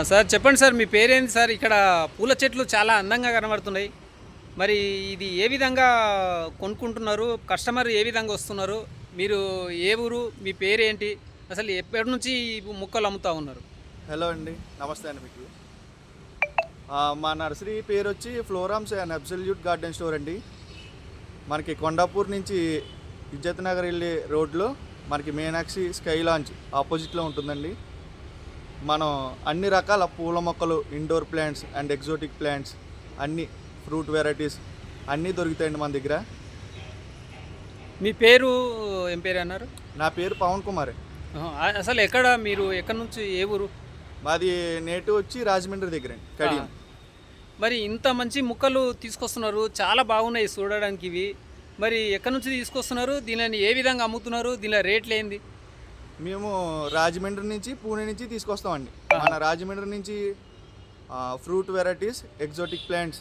Sir చెప్పండి sir, మీ పేరేంటి sir? ఇక్కడ పూల చెట్లు చాలా అందంగా కనబడుతున్నాయి. మరి ఇది ఏ విధంగా కొనుక్కుంటున్నారు? కస్టమర్ ఏ విధంగా వస్తున్నారు? మీరు ఏ ఊరు? మీ పేరేంటి? అసలు ఎప్పటి నుంచి ఈ మొక్కలు అమ్ముతా ఉన్నారు? హలో అండి, నమస్తే అండి మీకు. మా నర్సరీ పేరు వచ్చి ఫ్లోరామ్స్ అండ్ అబ్సల్యూట్ గార్డెన్ స్టోర్ అండి. మనకి కొండాపూర్ నుంచి ఇజ్జత్ నగర్ వెళ్ళే రోడ్లో మనకి మీనాక్షి స్కై లాంచ్ ఆపోజిట్లో ఉంటుందండి. మనం అన్ని రకాల పూల మొక్కలు, indoor plants and exotic plants, అన్ని ఫ్రూట్ వెరైటీస్ అన్నీ దొరుకుతాయండి మన దగ్గర. మీ పేరు ఏం పేరు అన్నారు? నా పేరు పవన్ కుమార్. అసలు మీరు ఎక్కడి నుంచి, ఏ ఊరు? మాది నేటివ్ వచ్చి రాజమండ్రి దగ్గర అండి, కడియం. మరి ఇంత మంచి ముక్కలు తీసుకొస్తున్నారు, చాలా బాగున్నాయి చూడడానికి ఇవి. మరి ఎక్కడి నుంచి తీసుకొస్తున్నారు? దీనిని ఏ విధంగా అమ్ముతున్నారు? దీనిలో రేట్లు ఏంది? మేము రాజమండ్రి నుంచి, పూణే నుంచి తీసుకొస్తామండి. మన రాజమండ్రి నుంచి ఫ్రూట్ వెరైటీస్, ఎగ్జోటిక్ ప్లాంట్స్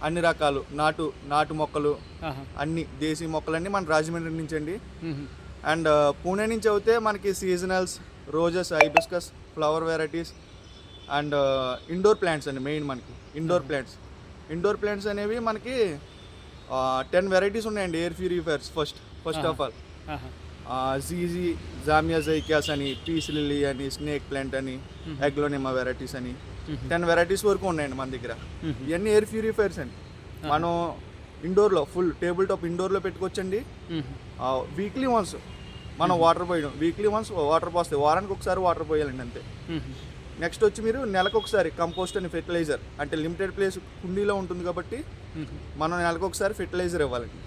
అన్ని రకాలు, నాటు మొక్కలు, అన్ని దేశీ మొక్కలన్నీ మన రాజమండ్రి నుంచి అండి. అండ్ పూణే నుంచి అయితే మనకి seasonals, roses, hibiscus, flower varieties and indoor plants అండి. మెయిన్ మనకి ఇండోర్ ప్లాంట్స్ అనేవి మనకి 10 వెరైటీస్ ఉన్నాయండి. Air purifiers first of all జీజీ, జామియా జైకాస్ అని, పీస్ లిల్లీ అని, స్నేక్ ప్లాంట్ అని, ఎగ్లోనిమా వెరైటీస్ అని 10 వెరైటీస్ వరకు ఉన్నాయండి మన దగ్గర. ఇవన్నీ ఎయిర్ ప్యూరిఫైర్స్ అండి. మనం ఇండోర్లో ఫుల్ టేబుల్ టాప్ ఇండోర్లో పెట్టుకోవచ్చండి. వీక్లీ వన్స్ మనం వాటర్ పోయడం, వీక్లీ వన్స్ వాటర్ పోస్తే వారానికి ఒకసారి వాటర్ పోయాలండి అంతే. నెక్స్ట్ వచ్చి మీరు నెలకు ఒకసారి కంపోస్ట్ అని ఫెర్టిలైజర్, అంటే లిమిటెడ్ ప్లేస్ కుండీలో ఉంటుంది కాబట్టి మనం నెలకు ఒకసారి ఫెర్టిలైజర్ ఇవ్వాలండి.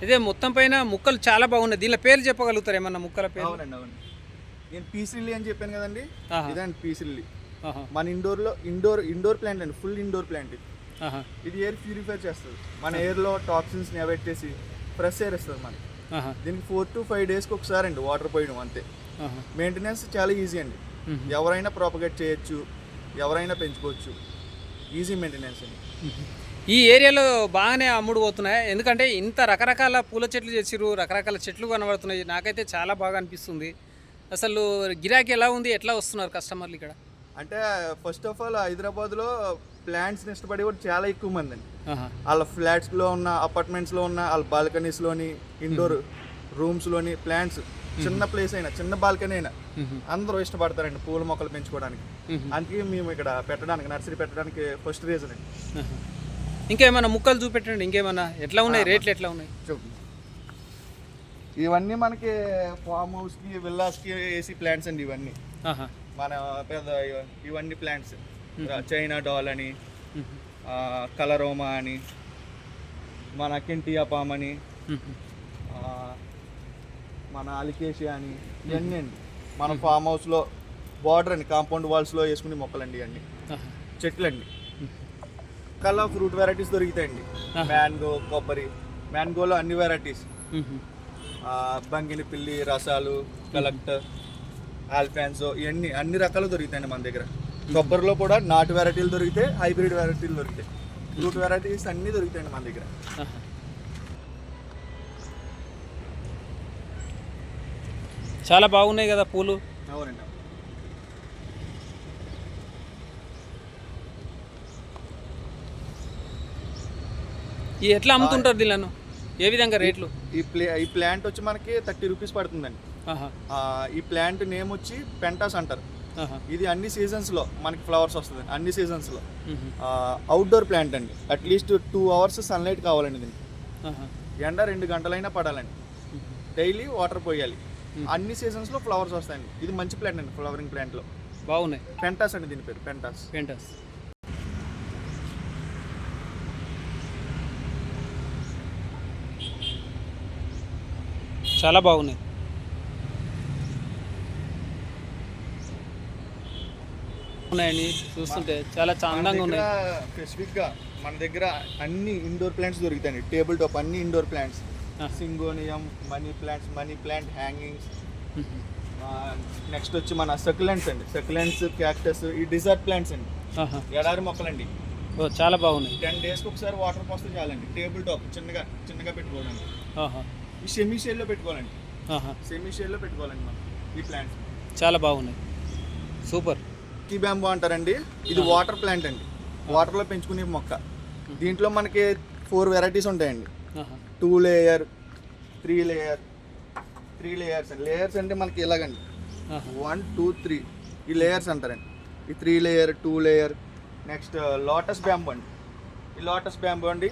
ఇదే మొత్తం పైన ముక్కలు చాలా బాగున్నాయి. దీనిలో పేర్లు చెప్పగలుగుతారు ఏమన్నా ముక్కల పేరు? అవునండి. నేను పీస్ లిల్లీ అని చెప్పాను కదండి, ఇదండి పీస్ లిల్లీ. మన ఇండోర్ ప్లాంట్ అండి, ఫుల్ ఇండోర్ ప్లాంట్ ఇది ఎయిర్ ప్యూరిఫై చేస్తుంది. మన ఎయిర్లో టాక్సిన్స్ని అవాయిడ్ చేసి ఫ్రెష్ ఎయిర్ ఇస్తుంది మనకి. దీనికి 4 to 5 డేస్కి ఒకసారి అండి వాటర్ పోయడం అంతే. మెయింటెనెన్స్ చాలా ఈజీ అండి. ఎవరైనా ప్రాపగేట్ చేయొచ్చు, ఎవరైనా పెంచుకోవచ్చు. ఈజీ మెయింటెనెన్స్ అండి. ఈ ఏరియాలో బాగానే అమ్ముడు పోతున్నాయి, ఎందుకంటే ఇంత రకరకాల పూల చెట్లు చేసిరు, రకరకాల చెట్లు కనబడుతున్నాయి. నాకైతే చాలా బాగా అనిపిస్తుంది. అసలు గిరాకీ ఎలా ఉంది? ఎట్లా వస్తున్నారు కస్టమర్లు ఇక్కడ? అంటే ఫస్ట్ ఆఫ్ ఆల్ హైదరాబాద్లో ప్లాంట్స్ని ఇష్టపడే కూడా చాలా ఎక్కువ మంది అండి. వాళ్ళ ఫ్లాట్స్లో ఉన్న, అపార్ట్మెంట్స్లో ఉన్న, వాళ్ళ బాల్కనీస్లోని, ఇండోర్ రూమ్స్లోని ప్లాంట్స్, చిన్న ప్లేస్ అయినా, చిన్న బాల్కనీ అయినా అందరూ ఇష్టపడతారండి పూల మొక్కలు పెంచుకోవడానికి. అందుకే మేము ఇక్కడ పెట్టడానికి, నర్సరీ పెట్టడానికి ఫస్ట్ రీజన్ అండి. ఇంకేమైనా ముక్కలు చూపెట్టండి, ఇంకేమైనా ఎట్లా ఉన్నాయి, రేట్లు ఎట్లా ఉన్నాయి చూడండి. ఇవన్నీ మనకి ఫామ్ హౌస్కి, విల్లాస్కి ఏసీ ప్లాంట్స్ అండి. ఇవన్నీ మన పెద్ద ఇవన్నీ ప్లాంట్స్, చైనా డాల్ అని, కలరోమా అని, మన కెంటియా పామ్ అని, మన అలికేషియా అని, ఇవన్నీ అండి మన ఫామ్ హౌస్లో బార్డర్ అండి, కాంపౌండ్ వాల్స్లో వేసుకునే మొక్కలండి. ఇవన్నీ చెట్లండి. కల్లా ఫ్రూట్ వెరైటీస్ దొరుకుతాయండి. మ్యాంగో, కొబ్బరి. మ్యాంగోలో అన్ని వెరైటీస్, బంగిని పిల్లి, రసాలు, కలెక్టర్, ఆల్ఫాన్సో, ఇవన్నీ అన్ని రకాలు దొరుకుతాయండి మన దగ్గర. కొబ్బరిలో కూడా నాటు వెరైటీలు దొరుకుతాయి, హైబ్రిడ్ వెరైటీలు దొరుకుతాయి. ఫ్రూట్ వెరైటీస్ అన్నీ దొరుకుతాయండి మన దగ్గర. చాలా బాగున్నాయి కదా పూలు? అవునండి. ఈ ఎట్లా అమ్ముతుంటారు దీనిలను? ఏ విధంగా రేట్లు? ఈ ప్లాంట్ వచ్చి మనకి 30 రూపీస్ పడుతుందండి. ఈ ప్లాంట్ నేమ్ వచ్చి పెంటాస్ అంటారు. ఇది అన్ని సీజన్స్లో మనకి ఫ్లవర్స్ వస్తుంది, అన్ని సీజన్స్లో. అవుట్డోర్ ప్లాంట్ అండి. అట్లీస్ట్ 2 hours సన్లైట్ కావాలండి దీనికి. ఎండ 2 గంటలైనా పడాలండి. డైలీ వాటర్ పోయాలి. అన్ని సీజన్స్లో ఫ్లవర్స్ వస్తాయండి. ఇది మంచి ప్లాంట్ అండి, ఫ్లవరింగ్ ప్లాంట్లో బాగున్నాయి. పెంటాస్ అండి దీని పేరు, పెంటాస్. చాలా బాగున్నాయి. ఉన్నాయండి, చూస్తుంటే చాలా అందంగా ఉన్నాయి. స్పెసిఫిక్గా మన దగ్గర అన్ని ఇండోర్ ప్లాంట్స్ దొరుకుతాయండి. టేబుల్ టాప్ అన్ని indoor plants, syngonium, money plant hangings. Next వచ్చి మన సక్యులెంట్స్ అండి, సక్యులెంట్స్, క్యాక్టస్, ఈ డిజర్ట్ ప్లాంట్స్ అండి, ఎడారి మొక్కలండి. చాలా బాగున్నాయి. 10 డేస్కి ఒకసారి వాటర్ పోస్తే చాలండి. టేబుల్ టాప్ చిన్నగా పెట్టుకోవాలండి. ఈ సెమీ షేడ్లో పెట్టుకోవాలండి, మనం ఈ ప్లాంట్స్. చాలా బాగున్నాయి. సూపర్. కీ బ్యాంబూ అంటారండి. ఇది వాటర్ ప్లాంట్ అండి, వాటర్లో పెంచుకునే మొక్క. దీంట్లో మనకి 4 వెరైటీస్ ఉంటాయండి. 2 లేయర్, 3 లేయర్, 3 లేయర్స్ అండి. లేయర్స్ అంటే మనకి ఇలాగండి 1 2 3 ఈ లేయర్స్ అంటారండి. ఈ 3 layer, 2 layer. Next lotus bamboo అండి. ఈ లోటస్ బ్యాంబూ అండి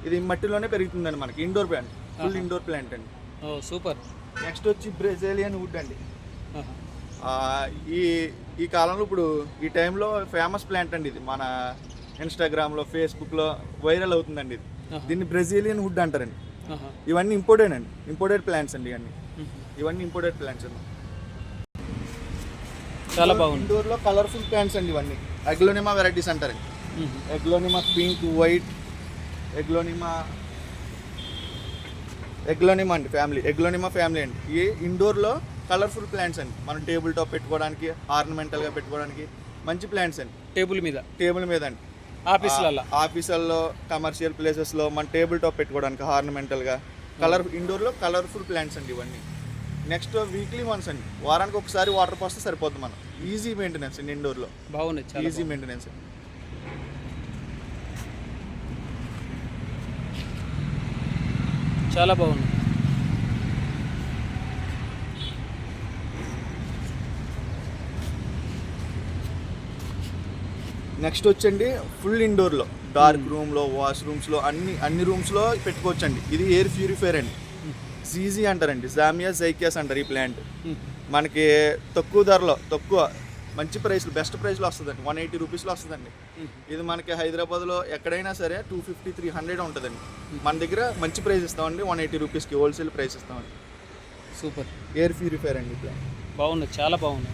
ఇది మట్టిలోనే పెరుగుతుందండి మనకి. Indoor plant, full indoor plant అండి. సూపర్. నెక్స్ట్ వచ్చి బ్రెజిలియన్ వుడ్ అండి. ఈ కాలంలో ఇప్పుడు ఈ టైంలో ఫేమస్ ప్లాంట్ అండి ఇది. మన ఇన్స్టాగ్రామ్లో, ఫేస్బుక్లో వైరల్ అవుతుందండి ఇది. దీన్ని బ్రెజిలియన్ వుడ్ అంటారండి. ఇవన్నీ ఇంపోర్టెడ్ అండి, ఇంపోర్టెడ్ ప్లాంట్స్ అండి. ఇవన్నీ ఇంపోర్టెడ్ ప్లాంట్స్ అండి. చాలా బాగుంది. ఇండోర్లో కలర్ఫుల్ ప్లాంట్స్ అండి ఇవన్నీ. ఎగ్లోనిమా వెరైటీస్ అంటారండి. ఎగ్లోనిమా పింక్, వైట్, ఎగ్లోనిమా అండి ఫ్యామిలీ. ఎగ్లోనిమా ఫ్యామిలీ అండి. ఈ ఇండోర్లో కలర్ఫుల్ ప్లాంట్స్ అండి. మనం టేబుల్ టాప్ పెట్టుకోవడానికి, ఆర్నమెంటల్గా పెట్టుకోవడానికి మంచి ప్లాంట్స్ అండి. టేబుల్ మీద అండి. ఆఫీసుల్లో, కమర్షియల్ ప్లేసెస్లో మన టేబుల్ టాప్ పెట్టుకోవడానికి ఆర్నమెంటల్గా ఇండోర్లో కలర్ఫుల్ ప్లాంట్స్ అండి ఇవన్నీ. నెక్స్ట్ వీక్లీ వన్స్ అండి, వారానికి ఒకసారి వాటర్ పోస్తే సరిపోద్ది. మనం ఈజీ మెయింటెనెన్స్ అండి ఇండోర్లో. బాగుంది, ఈజీ మెయింటెనెన్స్. చాలా బాగుంది. నెక్స్ట్ వచ్చండి ఫుల్ ఇండోర్లో, డార్క్ రూమ్లో, వాష్రూమ్స్లో, అన్ని రూమ్స్లో పెట్టుకోవచ్చండి. ఇది ఎయిర్ ప్యూరిఫైర్ అండి. జీజీ అంటారండి, జామియా జైకియాస్ అంటారు. ఈ ప్లాంట్ మనకి తక్కువ ధరలో, మంచి ప్రైస్లో, బెస్ట్ ప్రైస్లో వస్తుందండి. 180 రూపీస్లో వస్తుందండి. ఇది మనకి హైదరాబాద్లో ఎక్కడైనా సరే 250 300 ఉంటుందండి. మన దగ్గర మంచి ప్రైస్ ఇస్తామండి, 180 రూపీస్కి హోల్సేల్ ప్రైస్ ఇస్తామండి. సూపర్. ఎయిర్ ప్యూరిఫైర్ అండి. బాగుంది, చాలా బాగుంది.